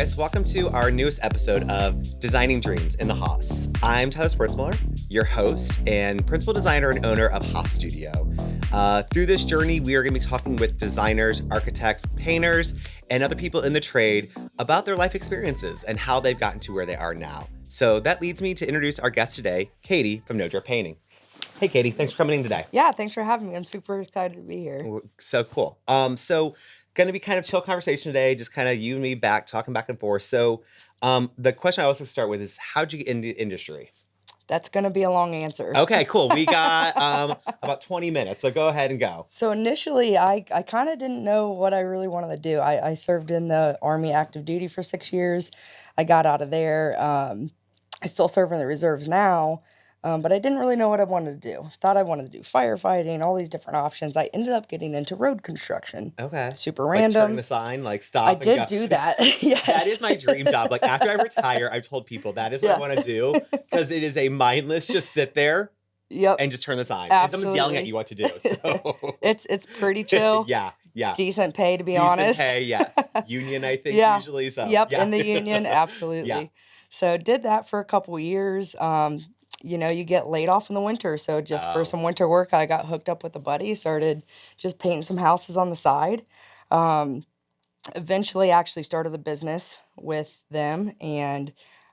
guys, welcome to our newest episode of Designing Dreams in the Haas. I'm Tyler Swartzmiller, your host and principal designer and owner of Haas Studio. Through this journey, we are going to be talking with designers, architects, painters, and other people in the trade about their life experiences and how they've gotten to where they are now. So that leads me to introduce our guest today, Katy from No Drip Painting. Hey, Katy, thanks for coming in today. Yeah, thanks for having me. I'm super excited to be here. So cool. So going to be kind of chill conversation today, just kind of you and me talking back and forth. So the question I always start with is, how'd you get into the industry? That's going to be a long answer. Okay, cool. We got about 20 minutes, so go ahead and go. So initially, I kind of didn't know what I really wanted to do. I served in the Army active duty for 6 years. I got out of there. I still serve in the reserves now. But I didn't really know what I wanted to do. Thought I wanted to do firefighting, all these different options. I ended up getting into road construction. Okay. Super Like random. turning the sign, like stop. I and did go. do that. Yes. That is my dream job. Like after I retire, I've told people that is what I want to do because it is a mindless, just sit there and just turn the sign. Absolutely. And someone's yelling at you what to do. So it's pretty chill. Yeah. Decent pay, to be Decent honest. pay, yes. Union, I think, usually. So Yep, in the union, absolutely. Yeah. So did that for a couple years. You get laid off in the winter. So just for some winter work, I got hooked up with a buddy, started just painting some houses on the side. Eventually actually started the business with them, and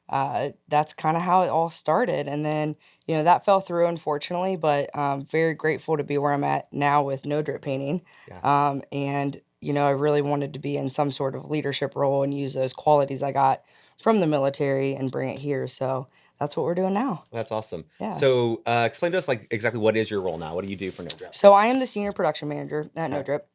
that's kind of how it all started. And then, that fell through, unfortunately, but I'm very grateful to be where I'm at now with No Drip Painting. Yeah. And I really wanted to be in some sort of leadership role and use those qualities I got from the military and bring it here. So that's what we're doing now. That's awesome. Yeah. So explain to us like exactly what is your role now? What do you do for No Drip? So I am the senior production manager at No Drip.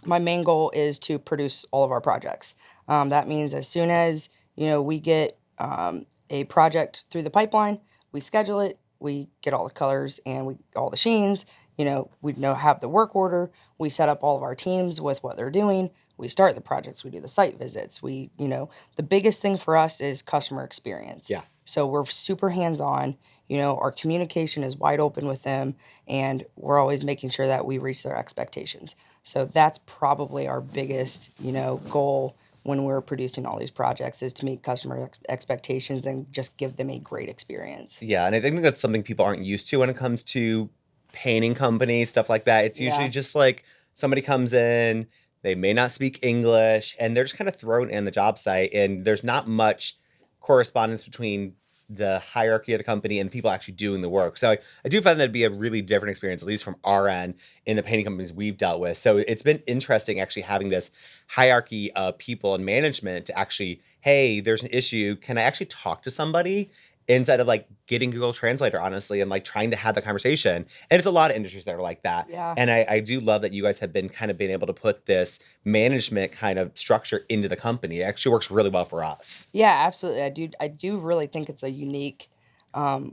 My main goal is to produce all of our projects. That means as soon as, we get a project through the pipeline, we schedule it, we get all the colors and all the sheens, we have the work order, we set up all of our teams with what they're doing, we start the projects, we do the site visits, the biggest thing for us is customer experience. Yeah. So we're super hands-on, our communication is wide open with them, and we're always making sure that we reach their expectations. So that's probably our biggest, goal when we're producing all these projects is to meet customer expectations and just give them a great experience. Yeah, and I think that's something people aren't used to when it comes to painting companies, stuff like that. It's usually just like somebody comes in, they may not speak English, and they're just kind of thrown in the job site, and there's not much correspondence between the hierarchy of the company and the people actually doing the work. So I do find that to be a really different experience, at least from our end in the painting companies we've dealt with. So it's been interesting actually having this hierarchy of people and management to actually, hey, there's an issue. Can I actually talk to somebody? Instead of like getting Google Translator, honestly, and like trying to have the conversation. And it's a lot of industries that are like that. Yeah. And I do love that you guys have been able to put this management kind of structure into the company. It actually works really well for us. Yeah, absolutely. I do really think it's a unique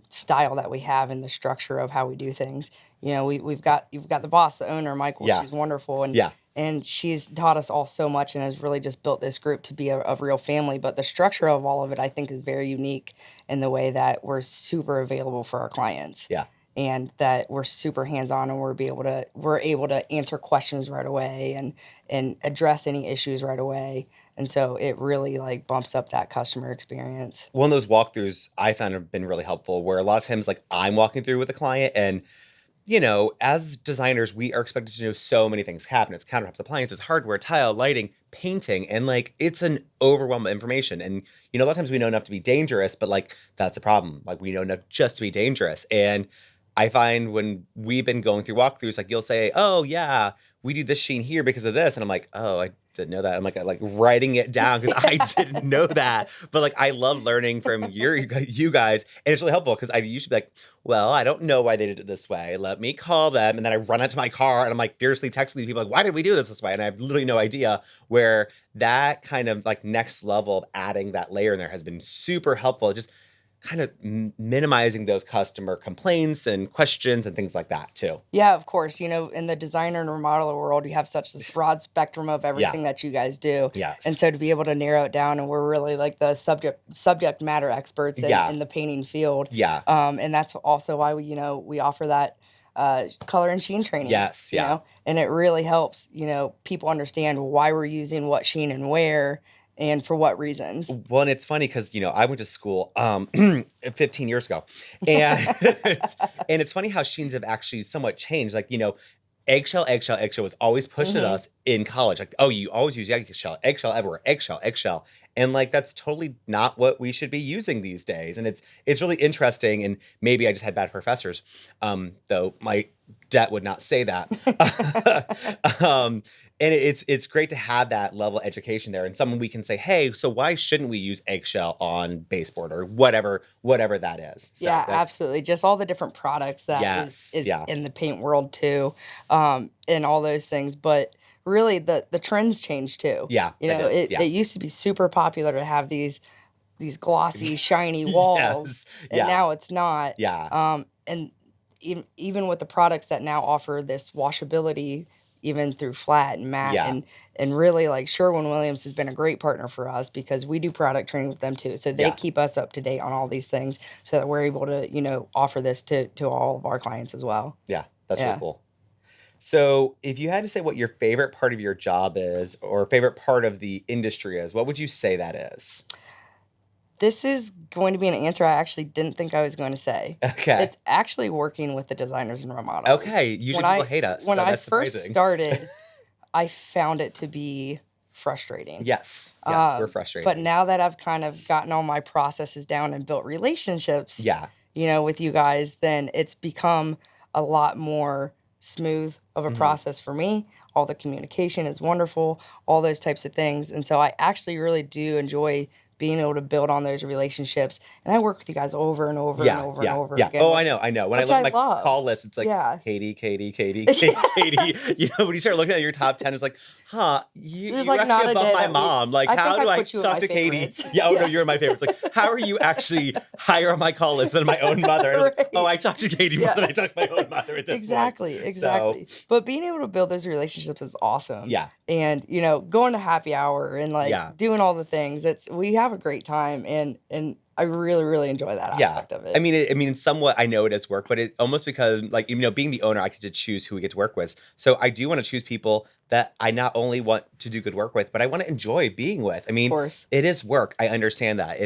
style that we have in the structure of how we do things. You've got the boss, the owner, Michael. Yeah. She's wonderful. And Yeah. And she's taught us all so much and has really just built this group to be a real family. But the structure of all of it, I think, is very unique in the way that we're super available for our clients. Yeah. And that we're super hands-on and we're able to answer questions right away and address any issues right away. And so it really like bumps up that customer experience. One of those walkthroughs I found have been really helpful, where a lot of times like I'm walking through with a client and as designers, we are expected to know so many things: cabinets, countertops, appliances, hardware, tile, lighting, painting, and like it's an overwhelm of information. And a lot of times we know enough to be dangerous, but like that's a problem. Like we know enough just to be dangerous. And I find when we've been going through walkthroughs, like you'll say, "Oh yeah, we do this sheen here because of this," and I'm like, "Oh, I didn't know that." I'm like writing it down because I didn't know that. But like I love learning from you guys, and it's really helpful because I used to be like, "Well, I don't know why they did it this way. Let me call them," and then I run out to my car and I'm like fiercely texting these people like, "Why did we do this way?" And I have literally no idea. Where that kind of like next level of adding that layer in there has been super helpful. Just kind of minimizing those customer complaints and questions and things like that too. Yeah, of course. In the designer and remodeler world, you have such this broad spectrum of everything that you guys do. Yes. And so to be able to narrow it down, and we're really like the subject matter experts in the painting field. Yeah. And that's also why we offer that color and sheen training. Yes. Yeah. And it really helps, people understand why we're using what sheen and where. and for what reasons? Well, and it's funny because, I went to school 15 years ago. And and it's funny how sheens have actually somewhat changed. Like, eggshell, eggshell, eggshell was always pushed at Hmm. us in college. Like, oh, you always use eggshell everywhere, eggshell, eggshell. And like that's totally not what we should be using these days. And it's really interesting. And maybe I just had bad professors. Though my debt would not say that. um, and it's great to have that level of education there and someone we can say, hey, so why shouldn't we use eggshell on baseboard or whatever that is. So Yeah, that's absolutely. Just all the different products that is yes, is yeah, in the paint world too, and all those things. But really, the trends change too. yeah, You that know, is, it yeah, used to be super popular to have these glossy, shiny walls, yes, and yeah, now it's not. yeah, And even with the products that now offer this washability, even through flat and matte, yeah, and really like Sherwin-Williams has been a great partner for us because we do product training with them too. So they yeah, keep us up to date on all these things so that we're able to, offer this to all of our clients as well. yeah. That's really Yeah. cool. So, if you had to say what your favorite part of your job is, or favorite part of the industry is, what would you say that is? This is going to be an answer I actually didn't think I was going to say. Okay. It's actually working with the designers and remodelers. Okay. Usually people hate us, When so I that's first surprising. started, I found it to be frustrating. Yes. Yes. We're Um, but frustrating. now that I've kind of gotten all my processes down and built relationships, Yeah. with you guys, then it's become a lot more smooth of a Hmm. process for me. All the communication is wonderful, all those types of things. And so I actually really do enjoy being able to build on those relationships. And I work with you guys over and over and Yeah. over and Yeah. over Yeah. again, Oh, I know. I know. When I which look I at my call love. list, it's like Yeah. Katy, Katy, Katy, Katy, Katy. When you start looking at your top 10, it's like, huh, There's you're like actually not a above day my that we mom. Like, I think how I do I put you in talk my to Katy? favorites. Yeah. Oh, no, Yeah. you're in my favorites. Like, how are you actually higher on my call list than my own mother? And I was like, oh, Right. I talk to Katy more Yeah. than I talk to my own mother at this point. Exactly, So, exactly. But being able to build those relationships is awesome. yeah. And, going to happy hour and like Yeah. doing all the things. We have a great time and I really, really enjoy that Yeah. aspect of I it. mean, somewhat I know it as work, but it almost because, like, being the owner, I get to choose who we get to work with. So I do want to choose people that I not only want to do good work with, but I want to enjoy being with. I Of mean, course. it is work. I understand that.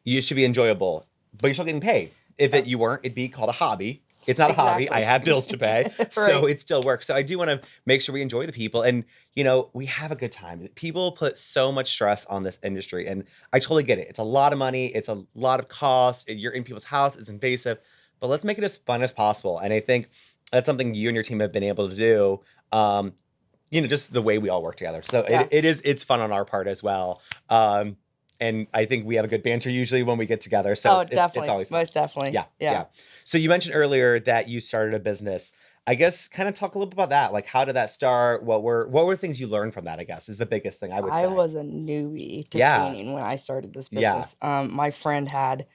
You should be enjoyable, but you're still getting paid. If Yep. you weren't, it'd be called a hobby. It's not a hobby. I Exactly. have bills to pay. So Right. it still works. So I do want to make sure we enjoy the people and, we have a good time. People put so much stress on this industry and I totally get it. It's a lot of money. It's a lot of cost. You're in people's house. It's invasive, but let's make it as fun as possible. And I think that's something you and your team have been able to do. Um, just the way we all work together. So Yeah. it's fun on our part as well. And I think we have a good banter usually when we get together. So Oh, it's definitely. always fun. Most definitely. Yeah, Yeah. yeah. So you mentioned earlier that you started a business. I guess kind of talk a little bit about that. Like how did that start? What were things you learned from that, I guess, is the biggest thing I would I say. was a newbie to Yeah. painting when I started this Yeah. business. My friend had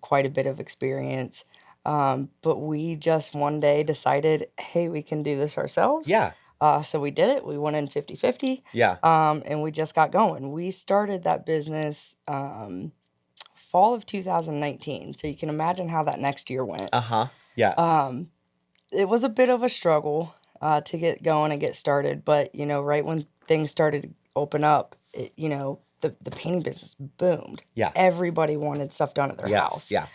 quite a bit of experience, but we just one day decided, hey, we can do this ourselves. Yeah. So we did it. We went in 50-50, Yeah. and we just got going. We started that business fall of 2019. So you can imagine how that next year went. Uh-huh. Yes. Um, it was a bit of a struggle to get going and get started, but right when things started to open up, the painting business boomed. Yeah. Everybody wanted stuff done at their Yes. house. Yeah.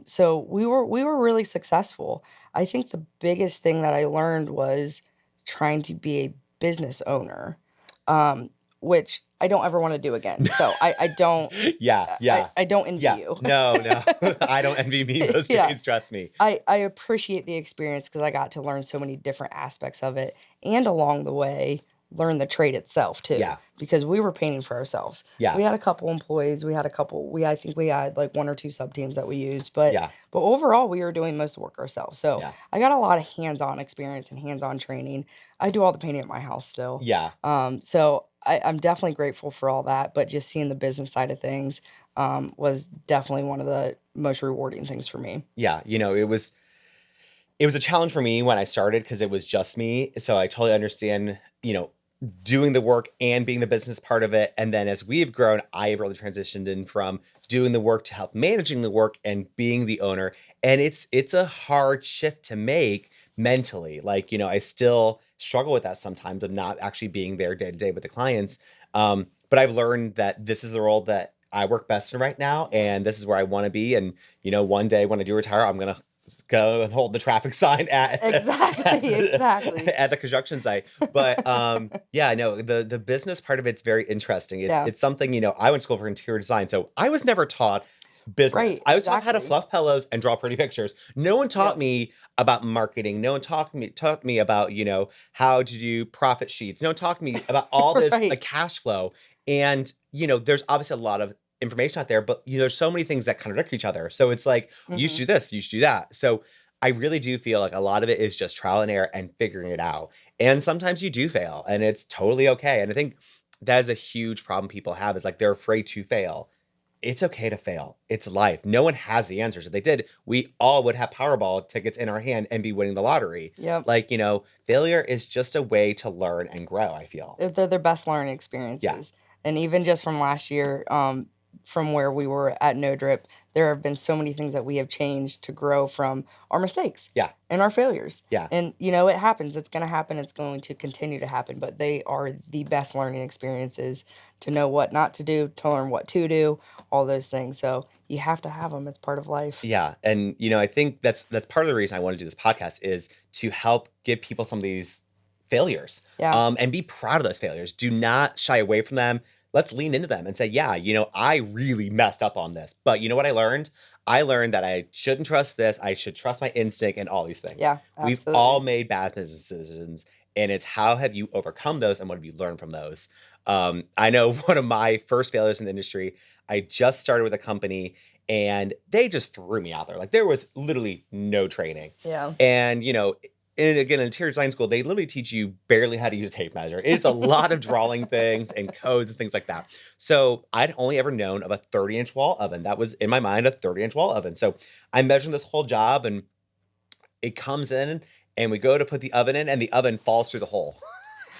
So we were really successful. I think the biggest thing that I learned was trying to be a business owner, which I don't ever want to do again. So I don't. Yeah. Yeah. I don't envy Yeah. you. No, no. I don't envy me those Yeah. days, trust me. I appreciate the experience because I got to learn so many different aspects of it, and along the way, learn the trade itself too. Yeah. Because we were painting for ourselves. Yeah. We had a couple employees. I think we had like one or two sub teams that we used, but Yeah. overall, we were doing most of the work ourselves. So Yeah. I got a lot of hands-on experience and hands-on training. I do all the painting at my house still. Yeah. So I'm definitely grateful for all that, but just seeing the business side of things was definitely one of the most rewarding things for me. Yeah. It was a challenge for me when I started because it was just me. So I totally understand, doing the work and being the business part of it. And then as we've grown, I have really transitioned in from doing the work to help managing the work and being the owner. And it's a hard shift to make mentally. Like, I still struggle with that sometimes of not actually being there day to day with the clients. But but I've learned that this is the role that I work best in right now, and this is where I want to be. And one day when I do retire, I'm gonna go and hold the traffic sign Exactly, exactly. at the construction site. But yeah, no, the business part of it's very interesting. It's Yeah. it's something, I went to school for interior design, so I was never taught business. Right, I was taught how to exactly. fluff pillows and draw pretty pictures. No one taught Yep. me about marketing. No one taught me about, how to do profit sheets. No one taught me about all this Right. cash flow. And, there's obviously a lot of information out there, but there's so many things that contradict each other. So it's like, you should Hmm. do this, you should do that. So I really do feel like a lot of it is just trial and error and figuring it out. And sometimes you do fail, and it's totally okay. And I think that is a huge problem people have, is like they're afraid to fail. It's okay to fail. It's life. No one has the answers. If they did, we all would have Powerball tickets in our hand and be winning the lottery. Yep. Like, failure is just a way to learn and grow, I feel. They're their best learning Yeah. experiences. And even just from last year, from where we were at No Drip, there have been so many things that we have changed to grow from our mistakes Yeah. and our failures. Yeah. And, it happens. It's going to happen. It's going to continue to happen. But they are the best learning experiences to know what not to do, to learn what to do, all those things. So you have to have them. It's part of life. Yeah. And, I think that's part of the reason I want to do this podcast, is to help give people some of these failures. Yeah. And be proud of those failures. Do not shy away from them. Let's lean into them and say, yeah, I really messed up on this. But you know what I learned? I learned that I shouldn't trust this. I should trust my instinct and all these things. Yeah, We've all absolutely. made bad business decisions. And it's how have you overcome those and what have you learned from those? I know one of my first failures in the industry, I just started with a company and they just threw me out there. Like there was literally no training. Yeah. And, and again, in interior design school, they literally teach you barely how to use a tape measure. It's a lot of drawing things and codes and things like that. So I'd only ever known of a 30-inch wall oven. That was in my mind a 30-inch wall oven. So I'm measuring this whole job, and it comes in, and we go to put the oven in, and the oven falls through the hole.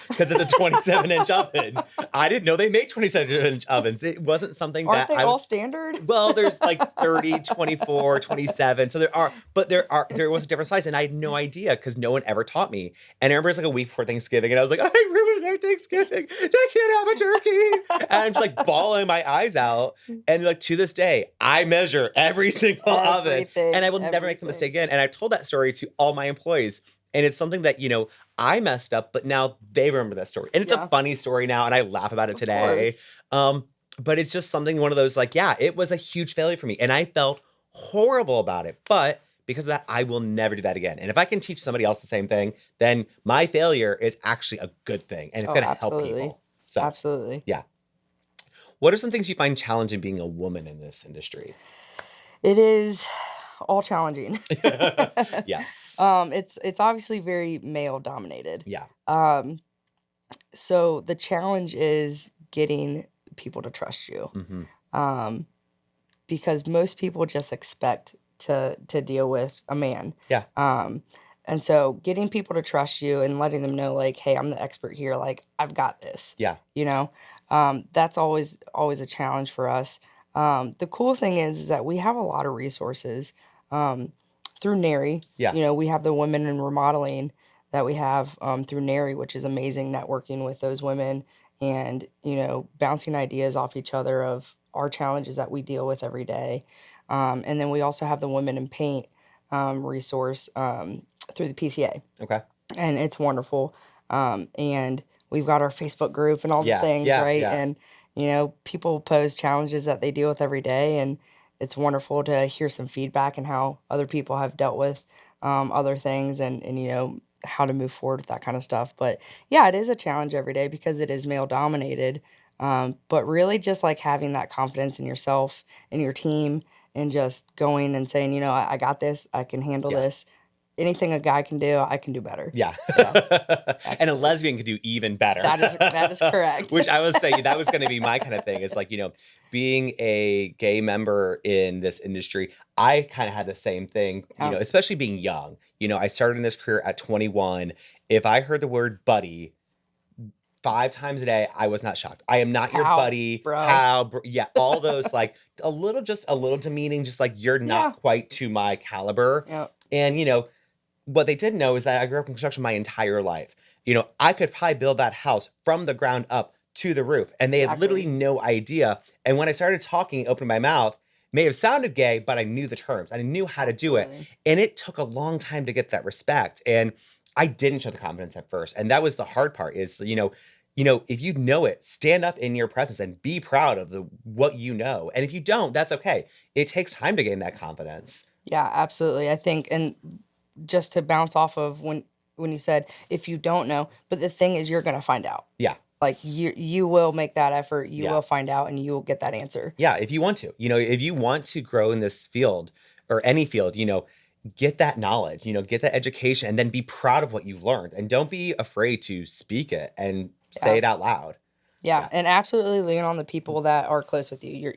Because it's a 27-inch oven. I didn't know they make 27-inch ovens. It wasn't something Aren't that they all standard? well, there's like 30, 24, 27. So there was a different size, and I had no idea because no one ever taught me. And I remember it's like a week before Thanksgiving, and I was like, I ruined their Thanksgiving. They can't have a turkey. And I'm just like bawling my eyes out. And like to this day, I measure every single oven, Everything, and I will never make the everything. mistake again. And I've told that story to all my employees. And it's something that, I messed up, but now they remember that story. And it's Yeah. a funny story now, and I laugh about it Of today. course. But it's just something, one of those, like, yeah, it was a huge failure for me. And I felt horrible about it. But because of that, I will never do that again. And if I can teach somebody else the same thing, then my failure is actually a good thing. And it's Oh, going to help absolutely. people. So, Absolutely. yeah. What are some things you find challenging being a woman in this industry? It is all challenging. Yes. It's obviously very male dominated. Yeah. So the challenge is getting people to trust you. Hmm. Because most people just expect to deal with a man. Yeah. And so getting people to trust you and letting them know, like, hey, I'm the expert here, like, I've got this. Yeah. That's always a challenge for us. The cool thing is that we have a lot of resources through NARI. Yeah. We have the women in remodeling that we have through NARI, which is amazing, networking with those women and, bouncing ideas off each other of our challenges that we deal with every day. And then we also have the Women in Paint resource through the PCA. Okay. And it's wonderful. And we've got our Facebook group and all the Yeah. things, Yeah. right? Yeah. And, people pose challenges that they deal with every day. And it's wonderful to hear some feedback and how other people have dealt with other things and how to move forward with that kind of stuff. But yeah, it is a challenge every day because it is male dominated. But really just like having that confidence in yourself and your team and just going and saying, I got this, I can handle Yeah. this. Anything a guy can do, I can do better. Yeah. Yeah, And a lesbian could do even better. That is correct. Which I was saying, that was going to be my kind of thing. Is like, being a gay member in this industry, I kind of had the same thing, Yeah. especially being young. I started in this career at 21. If I heard the word buddy 5 times a day, I was not shocked. I am not your Pal, buddy. bro. Pal, yeah, all those like a little demeaning, just like you're not Yeah. quite to my caliber. Yep. And what they didn't know is that I grew up in construction my entire life. I could probably build that house from the ground up to the roof. And they had literally Exactly. no idea. And when I started talking, opening my mouth, may have sounded gay, but I knew the terms. I knew how to do it. Absolutely. And it took a long time to get that respect. And I didn't show the confidence at first. And that was the hard part is, if you know it, stand up in your presence and be proud of the what you know. And if you don't, that's okay. It takes time to gain that confidence. Yeah, absolutely. I think, and just to bounce off of when you said if you don't know, but the thing is, you're gonna find out. Yeah. Like you will make that effort. You Yeah. will find out, and you will get that answer. Yeah, if you want to. If you want to grow in this field or any field, get that knowledge, get that education, and then be proud of what you've learned. And don't be afraid to speak it and say Yeah. it out loud. Yeah, Yeah. and absolutely lean on the people that are close with you.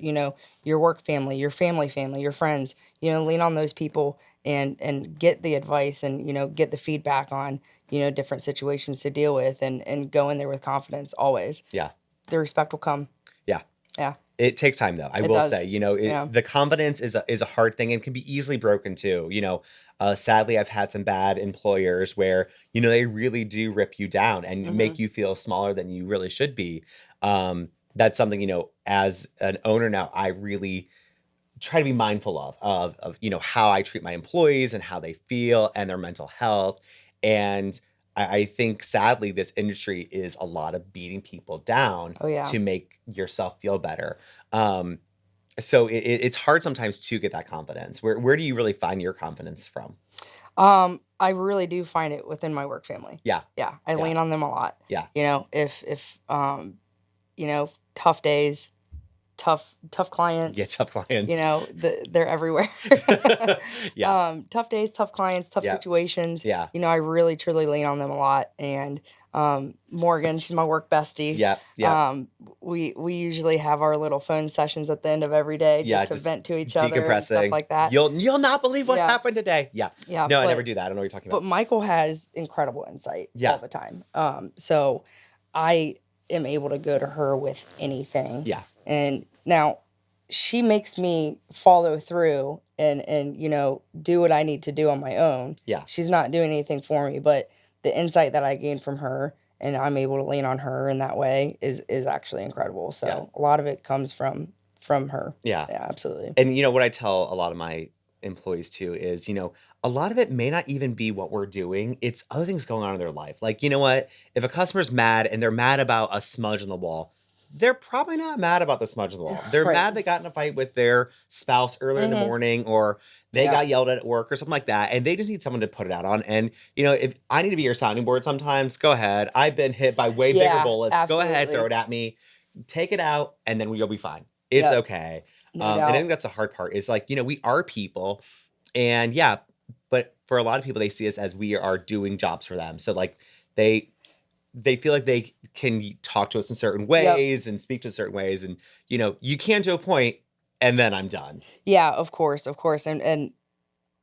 Your work family, your family, your friends. Lean on those people and get the advice and get the feedback on different situations to deal with and go in there with confidence always. Yeah. The respect will come. Yeah. Yeah, It takes time though. I it will does. say, Yeah. the confidence is a hard thing and can be easily broken too. Sadly, I've had some bad employers where, they really do rip you down and Hmm. make you feel smaller than you really should be. That's something, as an owner now, I really try to be mindful of how I treat my employees and how they feel and their mental health. And I think sadly this industry is a lot of beating people down Oh yeah. to make yourself feel better. Um, so it's hard sometimes to get that confidence. Where do you really find your confidence from? I really do find it within my work family. Yeah, Yeah, I yeah, lean on them a lot. yeah, If tough days, tough yeah. clients, Tough clients. they're everywhere. Yeah, Tough days, tough clients, tough yeah, situations. yeah, I really truly lean on them a lot. And Morgan, she's my work bestie. yeah, yeah, We usually have our little phone sessions at the end of every day yeah. just to Just vent to each other and stuff decompressing. like that. You'll not believe what Yeah, happened today. Yeah. yeah. No, I never But do that. I don't know what you're talking but about. Michael has incredible insight all Yeah, the time. So I am able to go to her with anything. yeah, And now she makes me follow through and do what I need to do on my own. yeah, She's not doing anything for me, but the insight that I gain from her and I'm able to lean on her in that way is actually incredible. yeah, So a lot of it comes from her. yeah. Yeah, absolutely. And what I tell a lot of my employees too is, a lot of it may not even be what we're doing. It's other things going on in their life. Like, you know what? If a customer's mad and they're mad about a smudge on the wall, they're probably not mad about the smudge on the wall. They're Right. mad they got in a fight with their spouse earlier in the Hmm. morning, or they Yeah. got yelled at work or something like that. And they just need someone to put it out on. And, if I need to be your sounding board sometimes, go ahead. I've been hit by way bigger Yeah, bullets. Go ahead, throw absolutely. it at me, take it out, and then you'll be fine. It's Yep. okay. No And I doubt. think that's the hard part is like, we are people and yeah, but for a lot of people, they see us as we are doing jobs for them. So like they feel like they can talk to us in certain Yep. ways and speak to us certain ways. And, you can to a point and then I'm done. Yeah, of course, of course. And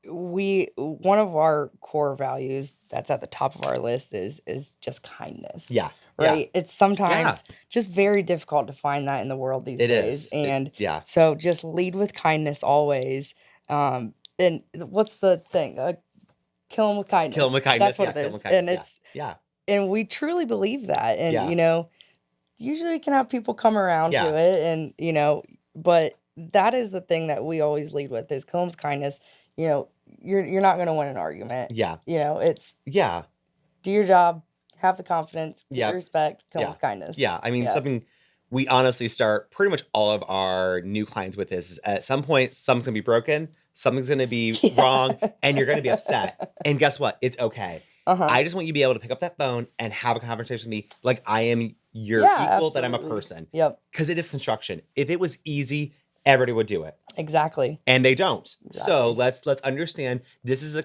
one of our core values that's at the top of our list is just kindness. Yeah. Yeah. Right? It's Yeah. sometimes just very difficult to find that in the world these It days. is. And Yeah. so just lead with kindness always. And what's the thing? Kill them with kindness. Kill them with That's kindness. what Yeah. it Kill them is. with kindness. And Yeah. and we truly believe that. And Yeah. usually we can have people come around Yeah. to it and but that is the thing that we always lead with is kill 'em with kindness. You're not going to win an argument. Yeah. It's Yeah. do your job, have the confidence, get Yeah. the respect, kill 'em Yeah. with kindness. Yeah. I mean, Yeah. something we honestly start pretty much all of our new clients with is at some point, something's going to be broken, something's going to be wrong, and you're going to be upset. And guess what? It's okay. Uh-huh. I just want you to be able to pick up that phone and have a conversation with me like I am your Yeah, equal, that I'm a absolutely. person. Yep. Because it is construction. If it was easy, everybody would do it. Exactly. And they don't. So Exactly. let's understand this is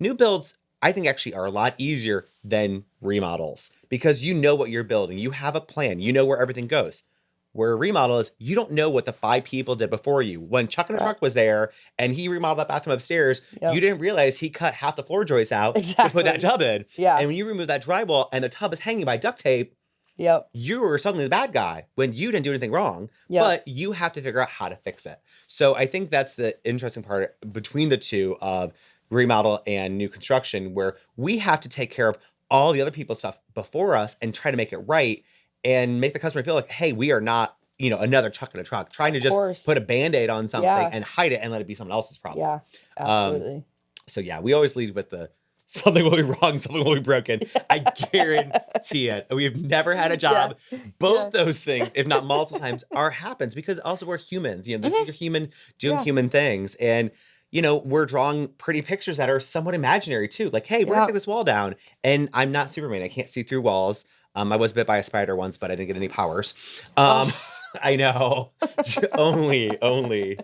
new builds I think actually are a lot easier than remodels because you know what you're building. You have a plan. You know where everything goes. Where a remodel is, you don't know what the 5 people did before you. When Chuck and a Truck Correct. was there and he remodeled that bathroom upstairs, Yep. you didn't realize he cut half the floor joists out to put that Exactly. tub in. Yeah. And when you remove that drywall and the tub is hanging by duct tape, Yep. you were suddenly the bad guy when you didn't do anything wrong, Yep. but you have to figure out how to fix it. So I think that's the interesting part between the two of remodel and new construction, where we have to take care of all the other people's stuff before us and try to make it right. and make the customer feel like, hey, we are not, another truck in a truck trying to Of just course. put a Band-Aid on something Yeah. and hide it and let it be someone else's problem. Yeah, Um, absolutely. so yeah, we always lead with the something will be wrong, something will be broken. I guarantee it. We've never had a Yeah. job. Both Yeah. those things, if not multiple times, are happens because also we're humans. This is Mhm. your human doing Yeah. human things. And we're drawing pretty pictures that are somewhat imaginary too. Like, hey, we're gonna Yeah. take this wall down. And I'm not Superman. I can't see through walls. I was bit by a spider once, but I didn't get any powers. Oh. I know. only.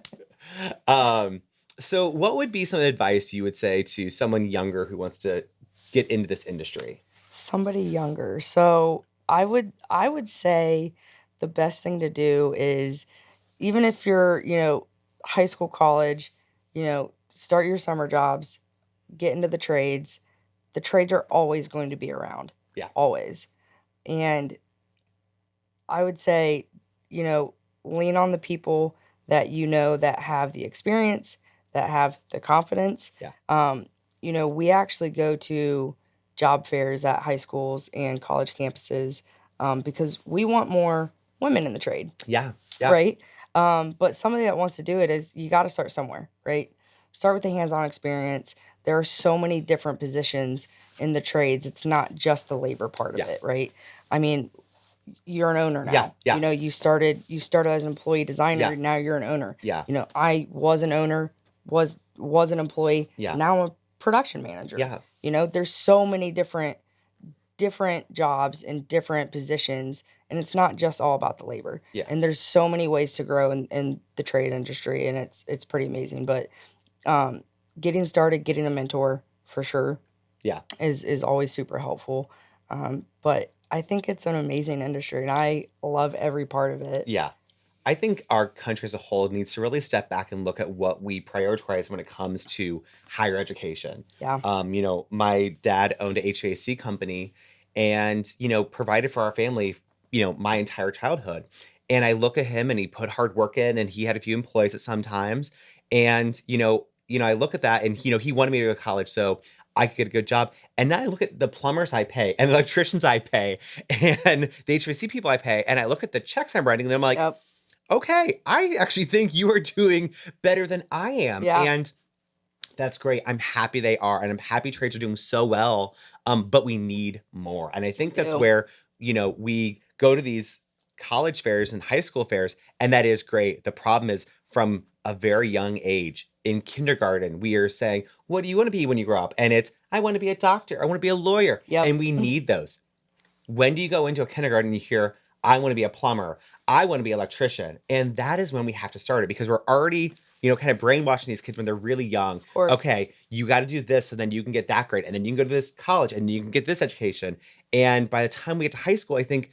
Um, so what would be some advice you would say to someone younger who wants to get into this industry? Somebody younger. So I would say the best thing to do is, even if you're, high school, college, start your summer jobs, get into the trades. The trades are always going to be around. Yeah. Always. And I would say, you know, lean on the people that that have the experience, that have the confidence. Yeah. We actually go to job fairs at high schools and college campuses, because we want more women in the trade, Yeah. Yeah. right? But somebody that wants to do it is, you got to start somewhere, right? Start with the hands-on experience. There are so many different positions in the trades. It's not just the labor part of Yeah. it, right? I mean, you're an owner now. Yeah, yeah. You started as an employee designer, Yeah. now you're an owner. Yeah. I was an owner, was an employee, Yeah. now I'm a production manager. Yeah. There's so many different jobs and different positions, and it's not just all about the labor. Yeah. And there's so many ways to grow in the trade industry, and it's pretty amazing. But getting started, getting a mentor for sure. Yeah. Is always super helpful. But I think it's an amazing industry, and I love every part of it. Yeah. I think our country as a whole needs to really step back and look at what we prioritize when it comes to higher education. Yeah. My dad owned a HVAC company and, provided for our family, my entire childhood. And I look at him and he put hard work in and he had a few employees at some times. And, I look at that and, he wanted me to go to college so I could get a good job. And now I look at the plumbers I pay and the electricians I pay and the HVAC people I pay. And I look at the checks I'm writing and I'm like, Yep. okay, I actually think you are doing better than I am. Yeah. And that's great. I'm happy they are. And I'm happy trades are doing so well. But we need more. And I think that's do. where, we go to these college fairs and high school fairs, and that is great. The problem is from a very young age in kindergarten, we are saying, what do you want to be when you grow up? And it's, I want to be a doctor. I want to be a lawyer. Yep. And we need those. When do you go into a kindergarten and you hear, I want to be a plumber, I want to be an electrician? And that is when we have to start it because we're already, kind of brainwashing these kids when they're really young. Of course. Okay, you got to do this so then you can get that grade. And then you can go to this college and you can get this education. And by the time we get to high school, I think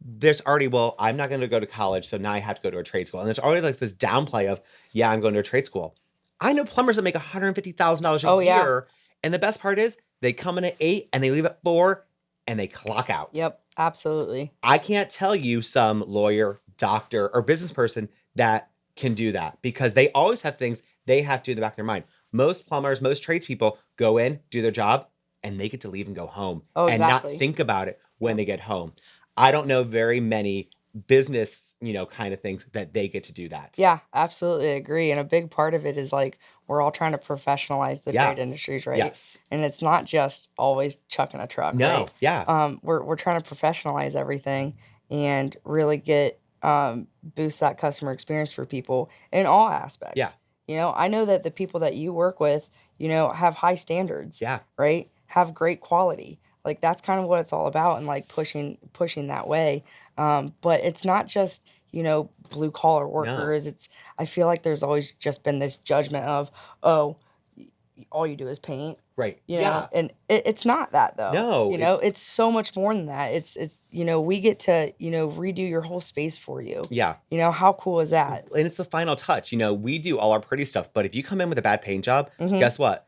there's already, well, I'm not going to go to college, so now I have to go to a trade school. And there's already like this downplay of, yeah, I'm going to a trade school. I know plumbers that make $150,000 a Oh, yeah. year. And the best part is they come in at 8 and they leave at 4 and they clock out. Yep, absolutely. I can't tell you some lawyer, doctor, or business person that can do that because they always have things they have to do in the back of their mind. Most plumbers, most tradespeople go in, do their job, and they get to leave and go home Oh, and exactly. not think about it when they get home. I don't know very many business, kind of things that they get to do that. Yeah, absolutely agree. And a big part of it is like we're all trying to professionalize the Yeah. trade industries, right? Yes. And it's not just always chucking a truck, No. right? Yeah. We're trying to professionalize everything and really get boost that customer experience for people in all aspects. Yeah. I know that the people that you work with, have high standards. Yeah. Right? Have great quality. Like that's kind of what it's all about, and like pushing that way. But it's not just blue collar workers. I feel like there's always just been this judgment of, oh, all you do is paint. Right. know, and it's not that though. No, It's so much more than that. It's we get to redo your whole space for you. Yeah. How cool is that? And it's the final touch. We do all our pretty stuff, but if you come in with a bad paint job, Mhm. guess what?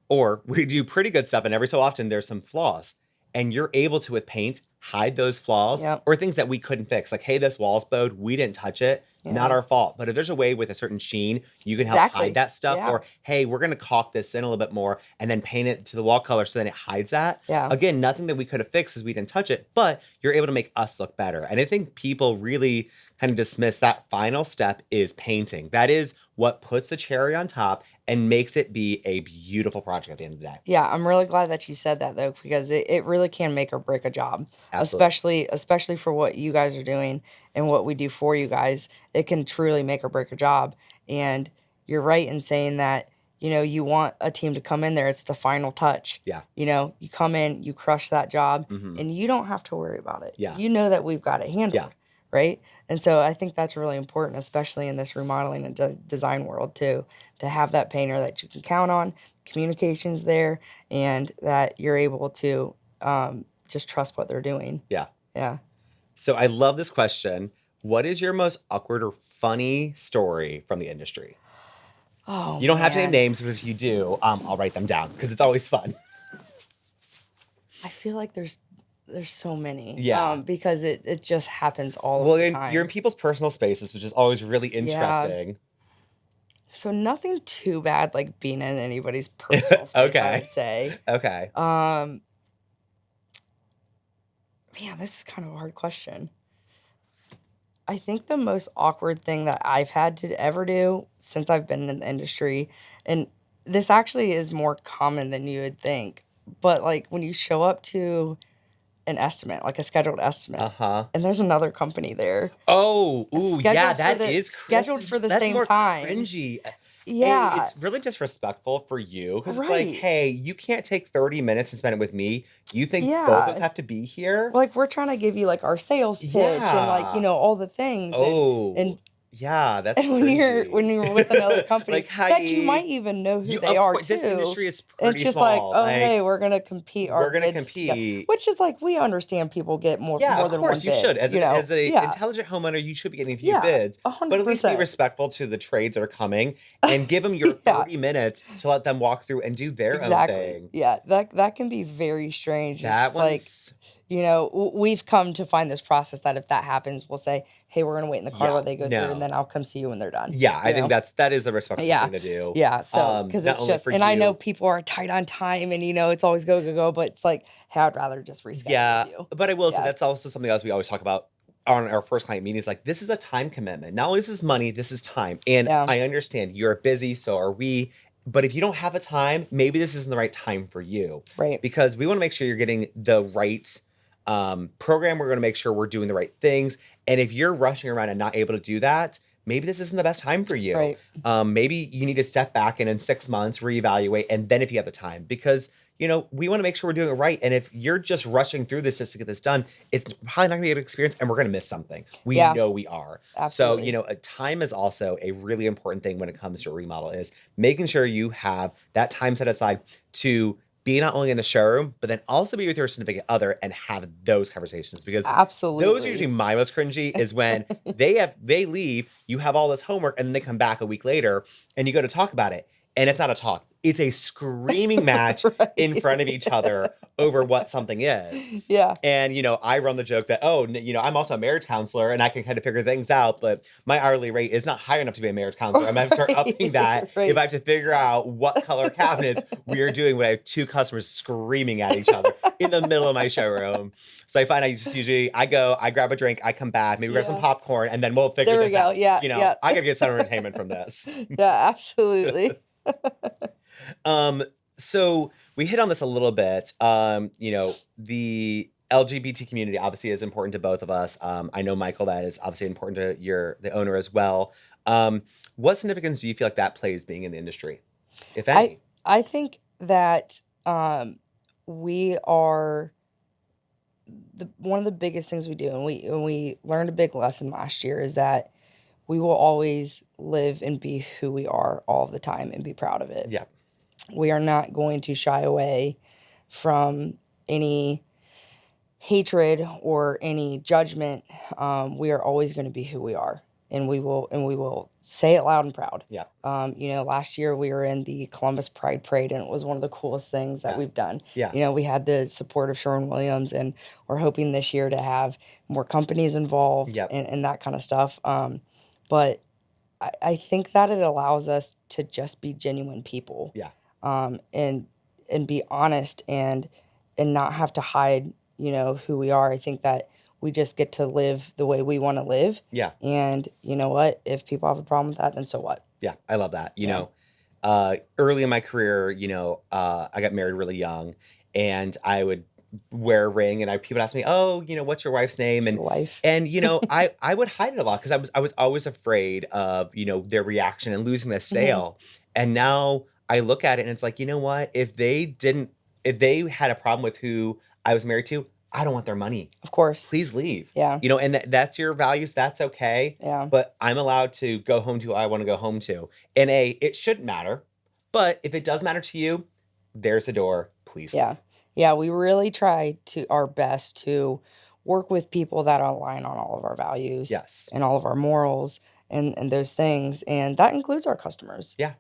Or we do pretty good stuff, and every so often there's some flaws. And you're able to, with paint, hide those flaws Yep. or things that we couldn't fix. Like, hey, this wall's bowed. We didn't touch it. Not Yeah. our fault. But if there's a way with a certain sheen, you can help Exactly. hide that stuff. Yeah. Or, hey, we're going to caulk this in a little bit more and then paint it to the wall color so then it hides that. Yeah. Again, nothing that we could have fixed because we didn't touch it, but you're able to make us look better. And I think people really kind of dismiss that final step is painting. That is what puts the cherry on top and makes it be a beautiful project at the end of the day. Yeah, I'm really glad that you said that though, because it really can make or break a job. Absolutely. Especially for what you guys are doing and what we do for you guys. It can truly make or break a job. And you're right in saying that, you want a team to come in there. It's the final touch. Yeah. You come in, you crush that job, Mhm. and you don't have to worry about it. Yeah. You know that we've got it handled. Yeah. Right. And so I think that's really important, especially in this remodeling and design world too, to have that painter that you can count on, communications there, and that you're able to just trust what they're doing. Yeah. Yeah. So I love this question. What is your most awkward or funny story from the industry? Oh, You don't have to name man. names, but if you do, I'll write them down because it's always fun. I feel like there's so many. Yeah. Because it just happens all Well, the time. you're in people's personal spaces, which is always really Yeah. interesting. So nothing too bad like being in anybody's personal space, I Okay. would say. Okay. Man, this is kind of a hard question. I think the most awkward thing that I've had to ever do since I've been in the industry, and this actually is more common than you would think, but like when you show up to an estimate, like a scheduled estimate, Uh-huh. and there's another company there. Oh, ooh, yeah, scheduled for that the- is scheduled for the that's same more time. cringy. Yeah. It's really disrespectful for you because it's like, Right. hey, you can't take 30 minutes and spend it with me. You think both Yeah. of us have to be here? Like we're trying to give you like our sales pitch and like, Yeah. all the things. Oh, and yeah, that's And when you're with another company Like, that you honey, might even know who they are too. this industry is It's pretty just like, small. oh Like, hey, we're gonna compete our we're gonna bids together. compete. Which is like we understand people get more Yeah, more of than one course you bid. should. As a Yeah. intelligent homeowner, you should be getting a few Yeah, bids, but at least be 100%. respectful to the trades that are coming and give them your Yeah. 30 minutes to let them walk through and do their own Exactly. thing. Yeah, that can be very strange. It's That just like, one's we've come to find this process that if that happens, we'll say, hey, we're gonna wait in the car Yeah, while they go through, no. and then I'll come see you when they're done. Yeah, I You think know? that is the respectful Yeah. thing to do. Yeah, so because Not it's only just, for and I know you. people are tight on time, and it's always go go go, but it's like, hey, I'd rather just reschedule Yeah, with you. but I will say Yeah. that's also something else we always talk about on our first client meetings. Like, this is a time commitment. Not only is this money, this is time. And Yeah. I understand you're busy, so are we. But if you don't have a time, maybe this isn't the right time for you. Right. Because we want to make sure you're getting the right program. We're going to make sure we're doing the right things. And if you're rushing around and not able to do that, maybe this isn't the best time for you. Right. Maybe you need to step back and in 6 months reevaluate, and then if you have the time, because we want to make sure we're doing it right. And if you're just rushing through this just to get this done, it's probably not gonna be a good experience, and we're gonna miss something. We Yeah. know we are. Absolutely. So, time is also a really important thing when it comes to a remodel, is making sure you have that time set aside to be not only in the showroom, but then also be with your significant other and have those conversations, because Absolutely. those are usually my most cringy, is when they leave, you have all this homework, and then they come back a week later and you go to talk about it. And it's not a talk. It's a screaming match Right. in front of each other over what something is. Yeah. And, I run the joke that, I'm also a marriage counselor and I can kind of figure things out, but my hourly rate is not high enough to be a marriage counselor. I'm going to start upping that Right. if I have to figure out what color cabinets we are doing when I have two customers screaming at each other in the middle of my showroom. So I find I grab a drink, I come back, maybe grab some Yeah. popcorn, and then we'll figure There we this go. out. Yeah. I Yeah. got to get some entertainment from this. Yeah. Absolutely. So we hit on this a little bit. The LGBT community obviously is important to both of us. I know, Michael, that is obviously important to the owner as well. What significance do you feel like that plays being in the industry, if any? I think that we are one of the biggest things we do, and we learned a big lesson last year, is that we will always live and be who we are all the time and be proud of it. Yeah. We are not going to shy away from any hatred or any judgment. We are always going to be who we are. and we will say it loud and proud. Yeah. Last year we were in the Columbus Pride Parade, and it was one of the coolest things that we've done. Yeah. We had the support of Sherwin-Williams, and we're hoping this year to have more companies involved Yep. and that kind of stuff. But I think that it allows us to just be genuine people. Yeah. And be honest and not have to hide, who we are. I think that we just get to live the way we want to live. Yeah. And you know what? If people have a problem with that, then so what? Yeah. I love that. Early in my career, I got married really young, and I would wear a ring, and people would ask me, "Oh, what's your wife's name?" And Your wife. I would hide it a lot because I was always afraid of their reaction and losing the sale. And now I look at it and it's like, you know what? If they had a problem with who I was married to, I don't want their money. Of course. Please leave. Yeah. And that's your values. That's okay. Yeah. But I'm allowed to go home to who I want to go home to. And it shouldn't matter. But if it does matter to you, there's the door. Please leave. Yeah. Yeah. We really try our best to work with people that align on all of our values. Yes. And all of our morals and those things. And that includes our customers. Yeah.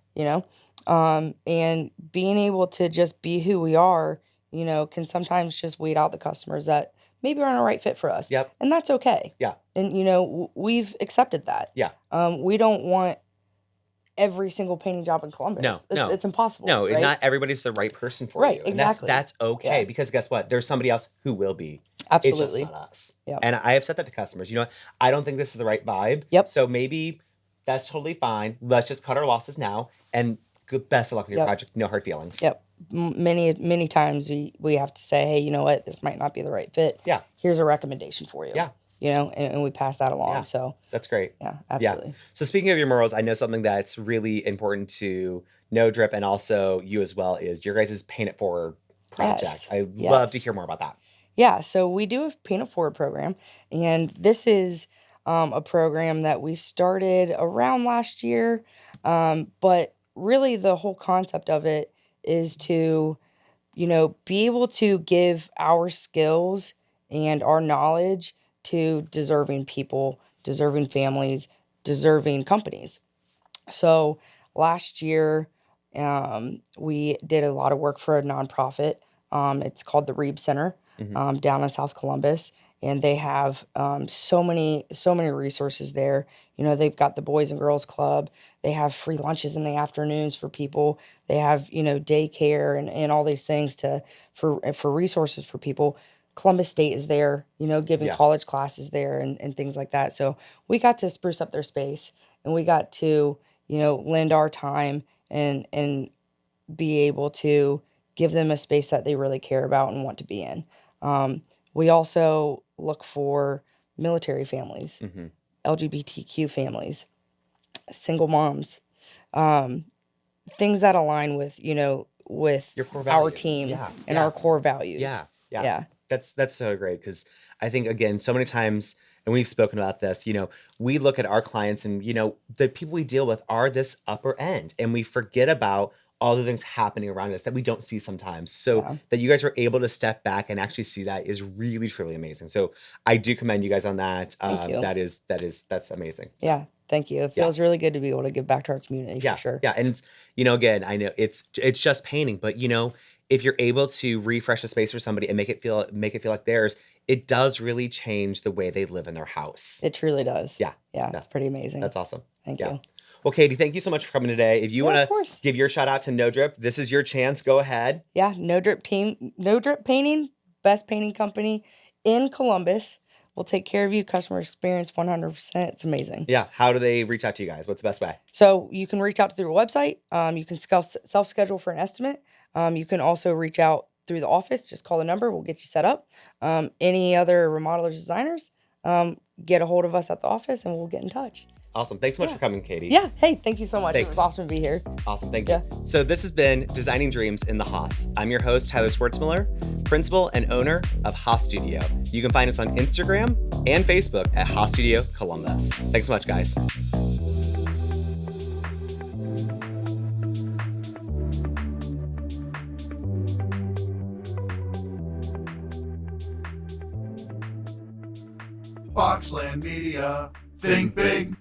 And being able to just be who we are, can sometimes just weed out the customers that maybe aren't a right fit for us. Yep. And that's okay. Yeah. And, we've accepted that. Yeah. We don't want every single painting job in Columbus. No. It's impossible. No, right? Not everybody's the right person for Right, you. And exactly. that's okay, Yeah. because guess what? There's somebody else who will be. Absolutely. It's just not us. Yep. And I have said that to customers. I don't think this is the right vibe. Yep. So maybe that's totally fine. Let's just cut our losses now. And best of luck with your Yep. project. No hard feelings. Yep. Many times we have to say, hey, you know what? This might not be the right fit. Yeah. Here's a recommendation for you. Yeah. And we pass that along. Yeah. So That's great. yeah, absolutely. Yeah. So speaking of your morals, I know something that's really important to No Drip and also you as well is your guys' Paint It Forward project. Yes. I'd Yes. love to hear more about that. Yeah, so we do a Paint It Forward program, and this is a program that we started around last year. But really, the whole concept of it is to, be able to give our skills and our knowledge to deserving people, deserving families, deserving companies. So last year, we did a lot of work for a nonprofit. It's called the Reeb Center. Down in South Columbus, and they have so many resources there. They've got the Boys and Girls Club. They have free lunches in the afternoons for people. They have daycare and all these things for resources for people. Columbus State is there, giving Yeah. college classes there and things like that. So we got to spruce up their space, and we got to lend our time and be able to give them a space that they really care about and want to be in. We also look for military families, LGBTQ families, single moms, things that align with with Your core our values. team Yeah. and Yeah. our core values. Yeah. Yeah. That's so great, because I think, again, so many times, and we've spoken about this, we look at our clients and, the people we deal with are this upper end, and we forget about all the things happening around us that we don't see sometimes. So Yeah. that you guys are able to step back and actually see that is really, truly amazing. So I do commend you guys on that. Thank you. That's amazing. So, Yeah. Thank you. It feels really good to be able to give back to our community yeah, for sure. yeah. And it's, again, I know it's just painting, but if you're able to refresh a space for somebody and make it feel like theirs, it does really change the way they live in their house. It truly does. Yeah. Yeah. It's pretty amazing. That's awesome. Thank Yeah. you. Well, Katy, thank you so much for coming today. If you Yeah, of want to course. give your shout out to No Drip, this is your chance. Go ahead. Yeah, No Drip team, No Drip Painting, best painting company in Columbus. We'll take care of you. Customer experience 100%. It's amazing. Yeah. How do they reach out to you guys? What's the best way? So you can reach out through our website. You can self-schedule for an estimate. You can also reach out through the office. Just call the number. We'll get you set up. Any other remodelers, designers, get a hold of us at the office and we'll get in touch. Awesome. Thanks so much for coming, Katy. Yeah. Hey, thank you so much. It Thanks. was awesome to be here. Awesome. Thank you. So this has been Designing Dreams in the Haas. I'm your host, Tyler Swartzmiller, principal and owner of Haas Studio. You can find us on Instagram and Facebook at Haas Studio Columbus. Thanks so much, guys. Boxland Media. Think big.